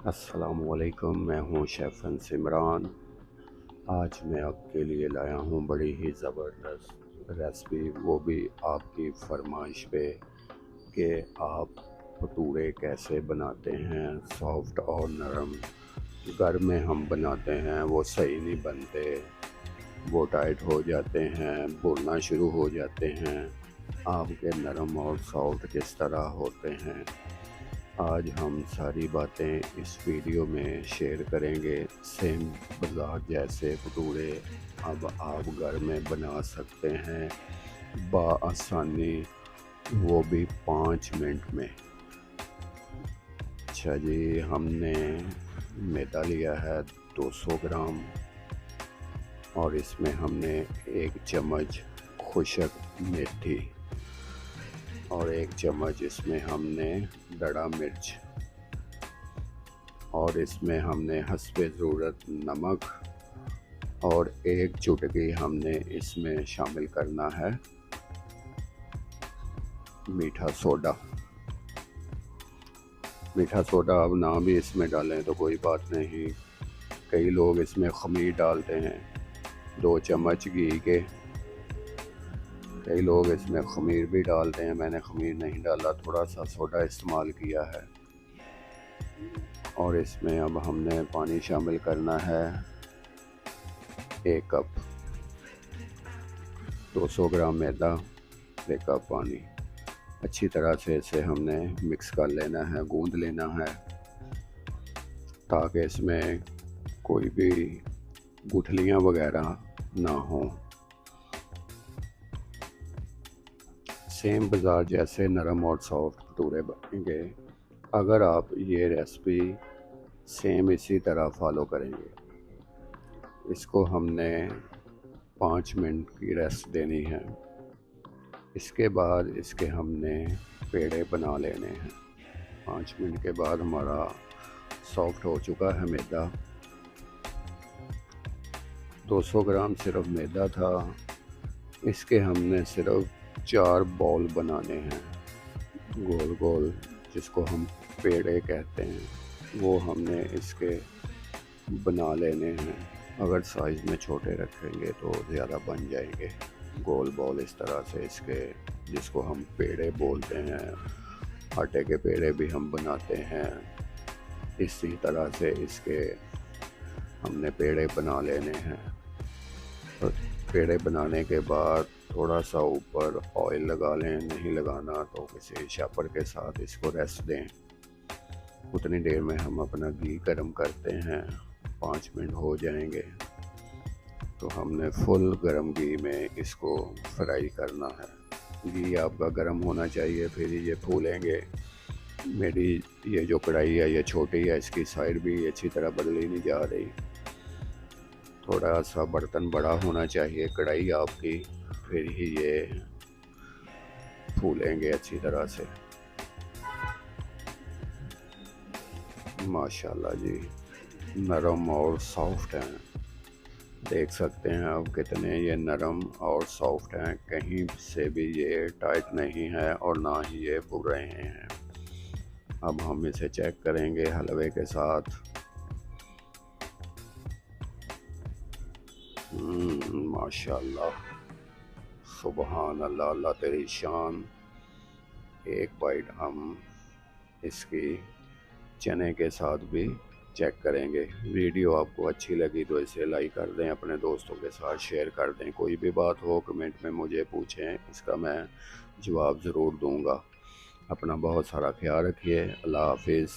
अस्सलामुअलैकुम, मैं हूँ शेफ़ सिमरान। आज मैं आपके लिए लाया हूँ बड़ी ही ज़बरदस्त रेसिपी, वो भी आपकी फरमाइश पे कि आप भटूरे कैसे बनाते हैं सॉफ्ट और नरम। घर में हम बनाते हैं वो सही नहीं बनते, वो टाइट हो जाते हैं, बोलना शुरू हो जाते हैं। आपके नरम और सॉफ्ट किस तरह होते हैं, आज हम सारी बातें इस वीडियो में शेयर करेंगे। सेम बाजार जैसे भटूरे अब आप घर में बना सकते हैं बआसानी, वो भी 5 मिनट में। अच्छा जी, हमने मैदा लिया है 200 ग्राम और इसमें हमने 1 चम्मच खुशक मेथी और 1 चम्मच इसमें हमने दड़ा मिर्च और इसमें हमने हस्बे ज़रूरत नमक और 1 चुटकी हमने इसमें शामिल करना है मीठा सोडा। मीठा सोडा अब ना भी इसमें डालें तो कोई बात नहीं, कई लोग इसमें खमीर डालते हैं 2 चम्मच घी के, कई लोग इसमें खमीर भी डालते हैं। मैंने खमीर नहीं डाला, थोड़ा सा सोडा इस्तेमाल किया है। और इसमें अब हमने पानी शामिल करना है 1 कप, 200 ग्राम मैदा, 1 कप पानी। अच्छी तरह से इसे हमने मिक्स कर लेना है, गूंद लेना है, ताकि इसमें कोई भी गुठलियाँ वगैरह ना हो। सेम बाज़ार जैसे नरम और सॉफ्ट भटूरे बनेंगे अगर आप ये रेसिपी सेम इसी तरह फॉलो करेंगे। इसको हमने 5 मिनट की रेस्ट देनी है। इसके बाद इसके हमने पेड़े बना लेने हैं। 5 मिनट के बाद हमारा सॉफ्ट हो चुका है मैदा। 200 ग्राम सिर्फ मैदा था, इसके हमने सिर्फ 4 बॉल बनाने हैं, गोल गोल, जिसको हम पेड़े कहते हैं, वो हमने इसके बना लेने हैं। अगर साइज़ में छोटे रखेंगे तो ज़्यादा बन जाएंगे। गोल बॉल इस तरह से इसके, जिसको हम पेड़े बोलते हैं, आटे के पेड़े भी हम बनाते हैं, इसी तरह से इसके हमने पेड़े बना लेने हैं। तो पेड़े बनाने के बाद थोड़ा सा ऊपर ऑयल लगा लें, नहीं लगाना तो किसी शापर के साथ इसको रेस्ट दें। उतनी देर में हम अपना घी गर्म करते हैं, 5 मिनट हो जाएंगे तो हमने फुल गर्म घी में इसको फ्राई करना है। घी आपका गर्म होना चाहिए, फिर ये फूलेंगे। मेरी ये जो कढ़ाई है ये छोटी है, इसकी साइड भी अच्छी तरह बदली नहीं जा रही। थोड़ा सा बर्तन बड़ा होना चाहिए कढ़ाई आपकी, फिर ही ये फूलेंगे अच्छी तरह से। माशाल्लाह जी, नरम और सॉफ्ट हैं। देख सकते हैं आप कितने ये नरम और सॉफ्ट हैं, कहीं से भी ये टाइट नहीं है और ना ही ये फूल रहे हैं। अब हम इसे चेक करेंगे हलवे के साथ। माशाल्लाह, सुबहान अल्लाह, अल्लाह तेरी शान। एक बाइट हम इसकी चने के साथ भी चेक करेंगे। वीडियो आपको अच्छी लगी तो इसे लाइक कर दें, अपने दोस्तों के साथ शेयर कर दें। कोई भी बात हो कमेंट में मुझे पूछें, इसका मैं जवाब ज़रूर दूंगा। अपना बहुत सारा ख्याल रखिए। अल्लाह हाफिज़।